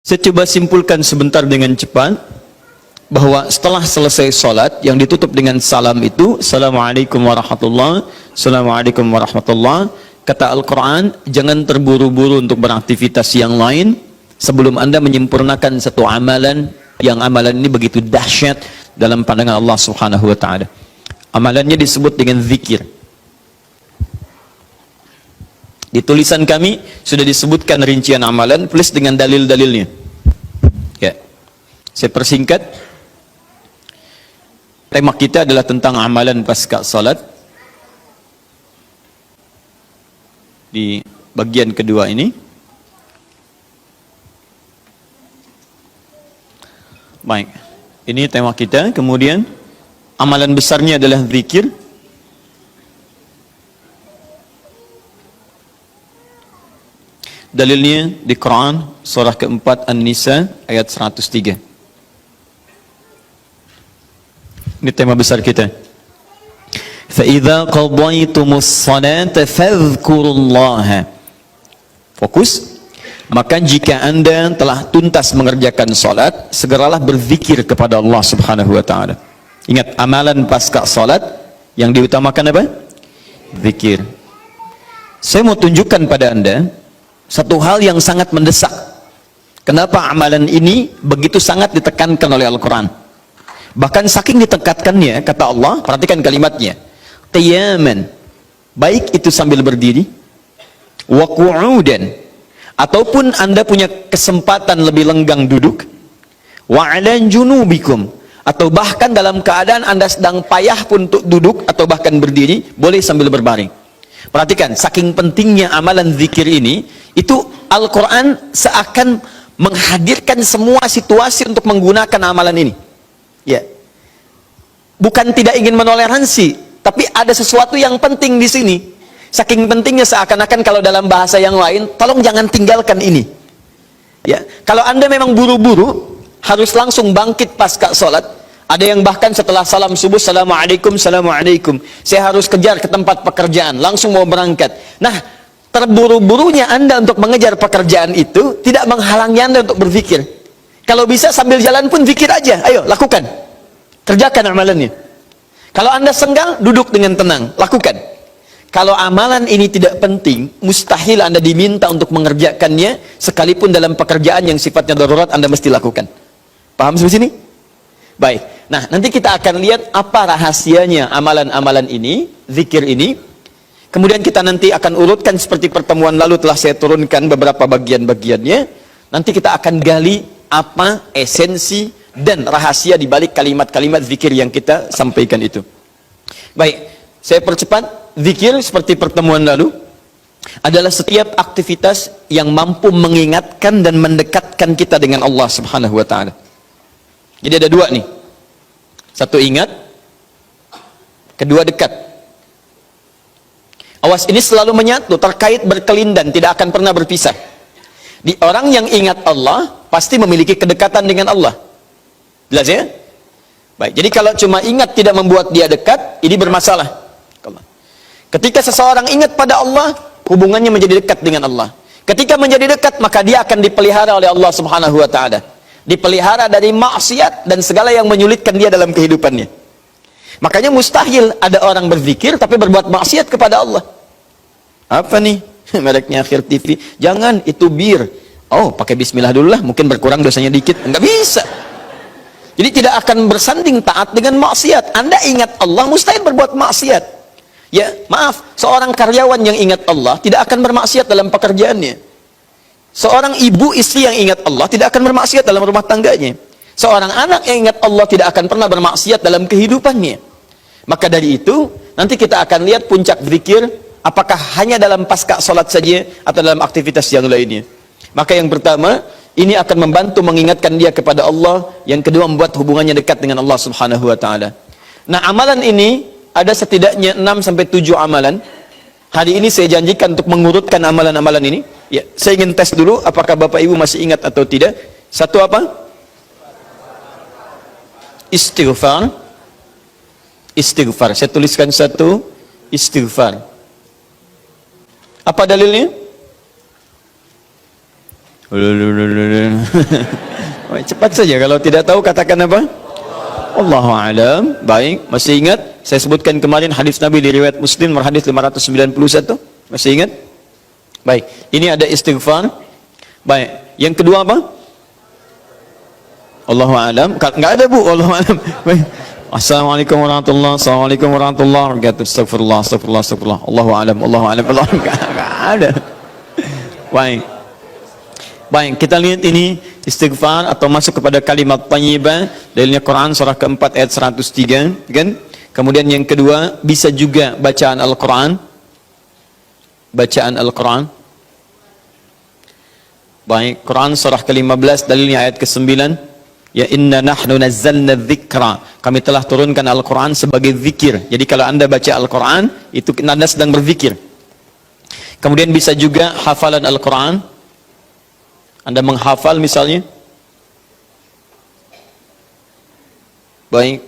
Saya coba simpulkan sebentar dengan cepat bahwa setelah selesai sholat yang ditutup dengan salam itu, Assalamualaikum warahmatullahi, Assalamualaikum warahmatullahi. Kata Al-Quran, jangan terburu-buru untuk beraktivitas yang lain sebelum Anda menyempurnakan satu amalan, yang amalan ini begitu dahsyat dalam pandangan Allah Subhanahu wa Ta'ala. Amalannya disebut dengan zikir. Di tulisan kami sudah disebutkan rincian amalan plus dengan dalil-dalilnya. Ya. Saya persingkat. Tema kita adalah tentang amalan pasca salat. Di bagian kedua ini. Baik. Ini tema kita. Kemudian amalan besarnya adalah zikir. Dalilnya di Quran surah keempat An-Nisa ayat 103. Ini tema besar kita. فَإِذَا قَضَيْتُمُ الصَّلَاةَ فَاذْكُرُوا اللَّهَ. Fokus. Maka jika Anda telah tuntas mengerjakan salat, segeralah berzikir kepada Allah Subhanahu wa Ta'ala. Ingat, amalan pasca salat yang diutamakan apa? Zikir. Saya mau tunjukkan pada Anda satu hal yang sangat mendesak. Kenapa amalan ini begitu sangat ditekankan oleh Al-Quran? Bahkan saking ditekatkannya, kata Allah, perhatikan kalimatnya, qiyaman, baik itu sambil berdiri, wa qu'udan, ataupun Anda punya kesempatan lebih lenggang duduk, wa 'ala junubikum, atau bahkan dalam keadaan Anda sedang payah pun untuk duduk atau bahkan berdiri, boleh sambil berbaring. Perhatikan, saking pentingnya amalan zikir ini, itu Al-Quran seakan menghadirkan semua situasi untuk menggunakan amalan ini. Ya, bukan tidak ingin menoleransi, tapi ada sesuatu yang penting di sini. Saking pentingnya seakan-akan kalau dalam bahasa yang lain, tolong jangan tinggalkan ini. Ya, kalau Anda memang buru-buru, harus langsung bangkit pasca sholat. Ada yang bahkan setelah salam subuh, Assalamualaikum, Assalamualaikum, saya harus kejar ke tempat pekerjaan, langsung mau berangkat. Nah, terburu-burunya Anda untuk mengejar pekerjaan itu tidak menghalangi Anda untuk berzikir. Kalau bisa sambil jalan pun zikir aja, ayo lakukan, kerjakan amalannya. Kalau Anda senggang, duduk dengan tenang, lakukan. Kalau amalan ini tidak penting, mustahil Anda diminta untuk mengerjakannya, sekalipun dalam pekerjaan yang sifatnya darurat Anda mesti lakukan. Paham sampai sini? Baik. Nah, nanti kita akan lihat apa rahasianya amalan-amalan ini, zikir ini. Kemudian kita nanti akan urutkan seperti pertemuan lalu telah saya turunkan beberapa bagian-bagiannya. Nanti kita akan gali apa esensi dan rahasia di balik kalimat-kalimat zikir yang kita sampaikan itu. Baik, saya percepat. Zikir seperti pertemuan lalu adalah setiap aktivitas yang mampu mengingatkan dan mendekatkan kita dengan Allah Subhanahu wa Ta'ala. Jadi ada dua nih. Satu ingat, kedua dekat. Awas, ini selalu menyatu, terkait berkelindan, tidak akan pernah berpisah. Di orang yang ingat Allah, pasti memiliki kedekatan dengan Allah. Jelas ya? Baik, jadi kalau cuma ingat tidak membuat dia dekat, ini bermasalah. Ketika seseorang ingat pada Allah, hubungannya menjadi dekat dengan Allah. Ketika menjadi dekat, maka dia akan dipelihara oleh Allah Subhanahu wa Ta'ala. Dipelihara dari maksiat dan segala yang menyulitkan dia dalam kehidupannya. Makanya mustahil ada orang berzikir tapi berbuat maksiat kepada Allah. Apa nih? Mereknya Akhir TV. Jangan, itu bir. Oh, pakai bismillah dulu lah, mungkin berkurang dosanya dikit. Enggak bisa. Jadi tidak akan bersanding taat dengan maksiat. Anda ingat Allah, mustahil berbuat maksiat. Ya, maaf, seorang karyawan yang ingat Allah tidak akan bermaksiat dalam pekerjaannya. Seorang ibu istri yang ingat Allah tidak akan bermaksiat dalam rumah tangganya. Seorang anak yang ingat Allah tidak akan pernah bermaksiat dalam kehidupannya. Maka dari itu, nanti kita akan lihat puncak zikir, apakah hanya dalam pasca sholat saja atau dalam aktivitas yang lainnya. Maka yang pertama, ini akan membantu mengingatkan dia kepada Allah. Yang kedua, membuat hubungannya dekat dengan Allah Subhanahu wa Ta'ala. Nah, amalan ini ada setidaknya 6-7 amalan. Hari ini saya janjikan untuk mengurutkan amalan-amalan ini. Ya, saya ingin tes dulu apakah Bapak Ibu masih ingat atau tidak. Satu apa? Istighfar. Istighfar. Saya tuliskan satu, istighfar. Apa dalilnya? Cepat saja, kalau tidak tahu katakan apa? Allahu a'lam. Baik, masih ingat? Saya sebutkan kemarin hadis Nabi di riwayat Muslim hadis 591. Masih ingat? Baik, ini ada istighfar. Baik, yang kedua apa? Allahu a'lam. Enggak ada, Bu, Allahu a'lam. Baik. Assalamualaikum warahmatullahi wabarakatuh. Assalamualaikum warahmatullahi wabarakatuh. Astagfirullah, astagfirullah, astagfirullah. Allahu a'lam, Allahu a'lam. Enggak ada. Baik. Baik, kita lihat ini istighfar atau masuk kepada kalimat thayyibah. Dalilnya Quran surah keempat ayat 103, kan? Kemudian yang kedua, bisa juga bacaan Al-Quran. Bacaan Al-Quran. Baik, Quran surah ke-15, dalilnya ayat ke-9. Ya inna nahnu nazzalna dzikra. Kami telah turunkan Al-Quran sebagai zikir. Jadi kalau Anda baca Al-Quran, itu Anda sedang berzikir. Kemudian bisa juga hafalan Al-Quran. Anda menghafal misalnya. Baik.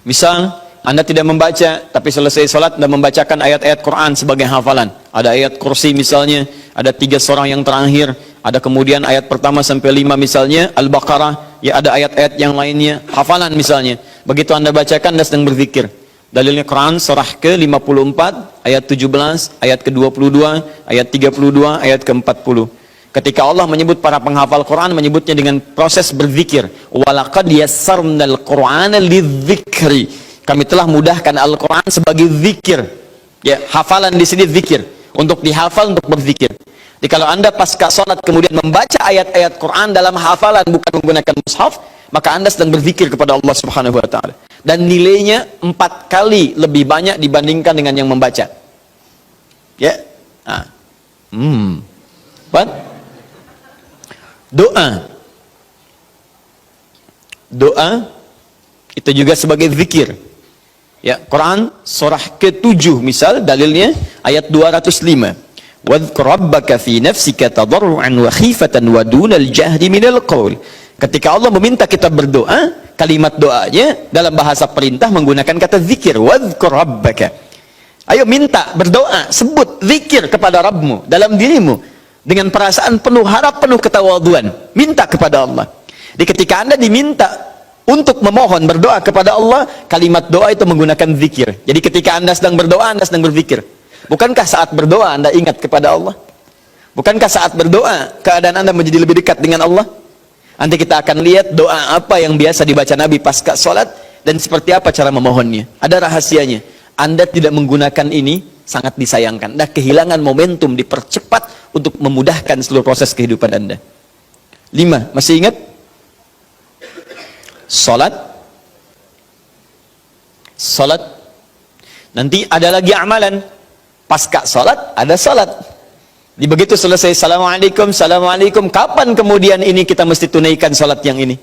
Misal Anda tidak membaca, tapi selesai sholat Anda membacakan ayat-ayat Quran sebagai hafalan. Ada ayat kursi misalnya, ada 3 surah yang terakhir, ada kemudian ayat pertama sampai 5 misalnya, Al-Baqarah, ya ada ayat-ayat yang lainnya, hafalan misalnya. Begitu Anda bacakan, Anda sedang berzikir. Dalilnya Quran surah ke-54, ayat 17, ayat ke-22, ayat 32, ayat ke-40. Ketika Allah menyebut para penghafal Quran, menyebutnya dengan proses berzikir. Walaqad yassarnal Qur'ana lidzikri. Kami telah mudahkan Al-Quran sebagai zikir. Ya, hafalan di sini zikir. Untuk dihafal, untuk berzikir. Jadi kalau Anda pasca salat kemudian membaca ayat-ayat Quran dalam hafalan bukan menggunakan mushaf, maka Anda sedang berzikir kepada Allah Subhanahu wa taala. Dan nilainya 4 kali lebih banyak dibandingkan dengan yang membaca. Ya. Nah. Doa itu juga sebagai zikir. Ya, Quran surah ke-7 misal dalilnya ayat 205. Wadhkur rabbaka fi nafsika tadarruan wa khifatan wa dunal jahri minal qaul. Ketika Allah meminta kita berdoa, kalimat doanya dalam bahasa perintah menggunakan kata zikir. Wadhkur rabbaka. Ayo minta, berdoa, sebut zikir kepada Rabbmu dalam dirimu. Dengan perasaan penuh harap, penuh ketawaduan, minta kepada Allah. Di ketika Anda diminta untuk memohon berdoa kepada Allah, kalimat doa itu menggunakan zikir. Jadi ketika Anda sedang berdoa, Anda sedang berzikir. Bukankah saat berdoa Anda ingat kepada Allah? Bukankah saat berdoa keadaan Anda menjadi lebih dekat dengan Allah? Nanti kita akan lihat doa apa yang biasa dibaca Nabi pasca sholat dan seperti apa cara memohonnya. Ada rahasianya. Anda tidak menggunakan ini, sangat disayangkan. Anda kehilangan momentum, dipercepat untuk memudahkan seluruh proses kehidupan Anda. 5, masih ingat? Salat. Salat. Nanti ada lagi amalan. Pasca salat, ada salat. Di begitu selesai, Assalamualaikum, Assalamualaikum. Kapan kemudian ini kita mesti tunaikan salat yang ini?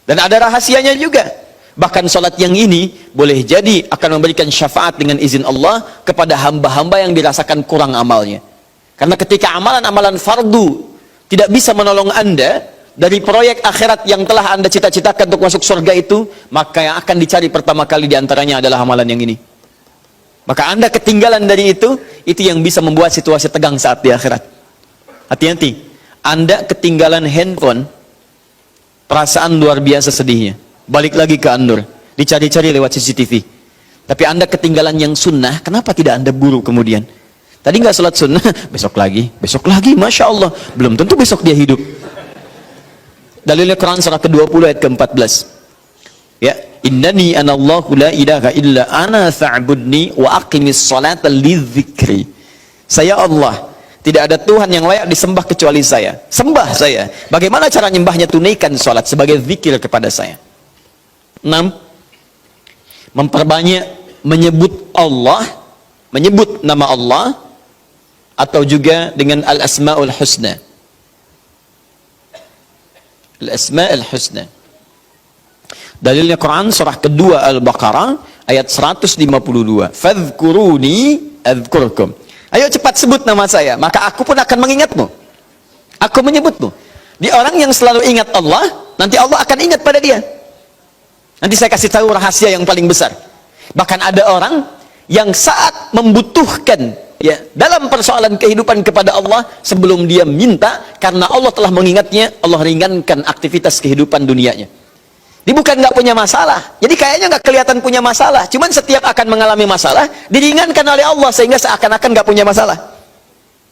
Dan ada rahasianya juga. Bahkan salat yang ini boleh jadi akan memberikan syafaat dengan izin Allah kepada hamba-hamba yang dirasakan kurang amalnya. Karena ketika amalan-amalan fardu tidak bisa menolong Anda dari proyek akhirat yang telah Anda cita-citakan untuk masuk surga itu, maka yang akan dicari pertama kali diantaranya adalah amalan yang ini. Maka Anda ketinggalan dari itu yang bisa membuat situasi tegang saat di akhirat. Hati-hati, Anda ketinggalan handphone, perasaan luar biasa sedihnya. Balik lagi ke An-Nur, dicari-cari lewat CCTV. Tapi Anda ketinggalan yang sunnah, kenapa tidak Anda buru kemudian? Tadi nggak sholat sunnah, besok lagi, Masya Allah. Belum tentu besok dia hidup. Dalilnya Quran surah ke-20 ayat ke-14. Ya, innani anallahu la ilaha illa ana fa'budni wa aqimis salata lidzikri. Saya Allah, tidak ada Tuhan yang layak disembah kecuali saya. Sembah saya. Bagaimana cara nyembahnya? Tunaikan salat sebagai zikir kepada saya. 6. Memperbanyak menyebut Allah, menyebut nama Allah, atau juga dengan al-asma'ul husna. Al-asma'ul husna. Dalilnya Quran surah kedua Al-Baqarah ayat 152. Fadhkuruni adzkurkum. Ayo cepat sebut nama saya, maka aku pun akan mengingatmu. Aku menyebutmu. Di orang yang selalu ingat Allah, nanti Allah akan ingat pada dia. Nanti saya kasih tahu rahasia yang paling besar. Bahkan ada orang yang saat membutuhkan ya, dalam persoalan kehidupan kepada Allah sebelum dia minta, karena Allah telah mengingatnya, Allah ringankan aktivitas kehidupan dunianya. Dia bukan nggak punya masalah, jadi kayaknya nggak kelihatan punya masalah, cuman setiap akan mengalami masalah diringankan oleh Allah sehingga seakan-akan nggak punya masalah.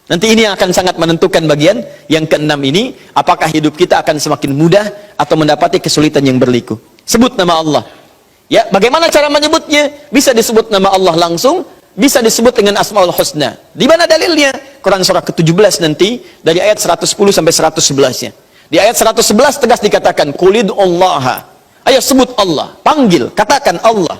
Nanti ini yang akan sangat menentukan bagian yang keenam ini, apakah hidup kita akan semakin mudah atau mendapati kesulitan yang berliku. Sebut nama Allah. Ya, bagaimana cara menyebutnya? Bisa disebut nama Allah langsung, bisa disebut dengan Asmaul Husna. Di mana dalilnya? Quran surah ke-17 nanti dari ayat 110 sampai 111-nya. Di ayat 111 tegas dikatakan, "Qulidullaha." Ayo sebut Allah, panggil, katakan Allah.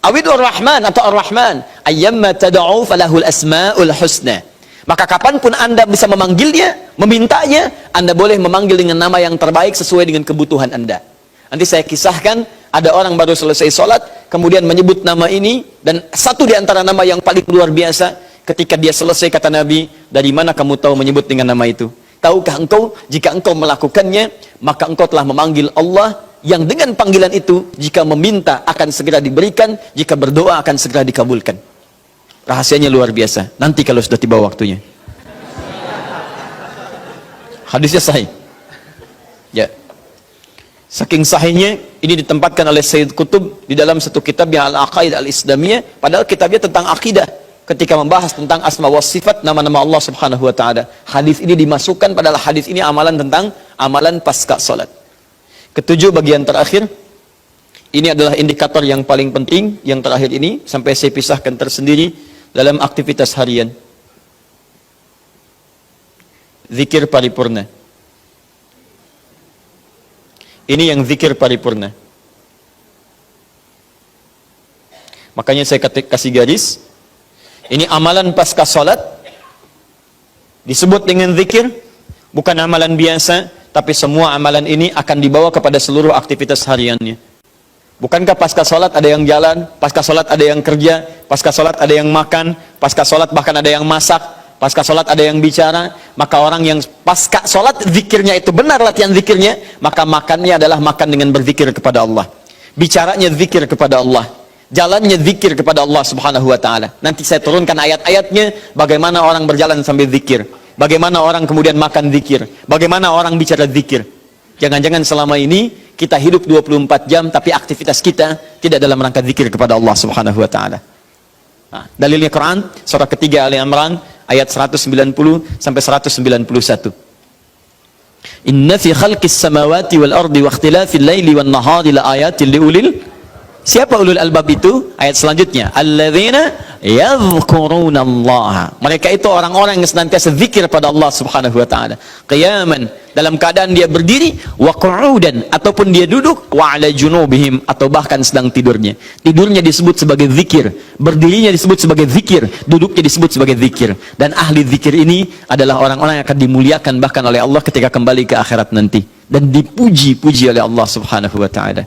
Awidur Rahman atau Ar-Rahman, ayyamma tad'u falahul asmaul husna. Maka kapanpun Anda bisa memanggilnya, memintanya, Anda boleh memanggil dengan nama yang terbaik sesuai dengan kebutuhan Anda. Nanti saya kisahkan, ada orang baru selesai sholat, kemudian menyebut nama ini, dan satu di antara nama yang paling luar biasa, ketika dia selesai kata Nabi, dari mana kamu tahu menyebut dengan nama itu? Tahukah engkau, jika engkau melakukannya, maka engkau telah memanggil Allah, yang dengan panggilan itu, jika meminta akan segera diberikan, jika berdoa akan segera dikabulkan. Rahasianya luar biasa. Nanti kalau sudah tiba waktunya. Hadisnya sahih. Ya. Saking sahihnya, ini ditempatkan oleh Sayyid Qutb di dalam satu kitab yang Al-Aqaid Al-Islamiyah, padahal kitabnya tentang akidah. Ketika membahas tentang asma wa sifat, nama-nama Allah Subhanahu wa taala. Hadis ini dimasukkan, padahal hadis ini amalan tentang amalan pasca salat. Ketujuh, bagian terakhir. Ini adalah indikator yang paling penting, yang terakhir ini, sampai saya pisahkan tersendiri dalam aktivitas harian. Zikir paripurna. Ini yang zikir paripurna. Makanya saya kasih garis. Ini amalan pasca salat, disebut dengan zikir, bukan amalan biasa, tapi semua amalan ini akan dibawa kepada seluruh aktivitas hariannya. Bukankah pasca sholat ada yang jalan, pasca sholat ada yang kerja, pasca sholat ada yang makan, pasca sholat bahkan ada yang masak, pasca sholat ada yang bicara? Maka orang yang pasca sholat zikirnya itu benar latihan zikirnya, maka makannya adalah makan dengan berzikir kepada Allah, bicaranya zikir kepada Allah, jalannya zikir kepada Allah Subhanahu wa ta'ala. Nanti saya turunkan ayat-ayatnya, bagaimana orang berjalan sambil zikir, bagaimana orang kemudian makan zikir, bagaimana orang bicara zikir. Jangan-jangan selama ini kita hidup 24 jam tapi aktivitas kita tidak dalam rangka zikir kepada Allah Subhanahu wa taala. Nah, dalilnya Quran surah ketiga Ali Imran ayat 190 sampai 191. Inna fi khalqis samawati wal ardi wa ikhtilafil laili wan nahari la ayatin liulil. Siapa ulul albab itu? Ayat selanjutnya, alladzina yadhkurunallaha. Mereka itu orang-orang yang senantiasa zikir pada Allah Subhanahu wa taala. Qiyaman, dalam keadaan dia berdiri, wa qu'udan, ataupun dia duduk, wa 'ala junubihim, atau bahkan sedang tidurnya. Tidurnya disebut sebagai zikir, berdirinya disebut sebagai zikir, duduknya disebut sebagai zikir. Dan ahli zikir ini adalah orang-orang yang akan dimuliakan bahkan oleh Allah ketika kembali ke akhirat nanti, dan dipuji-puji oleh Allah Subhanahu wa taala.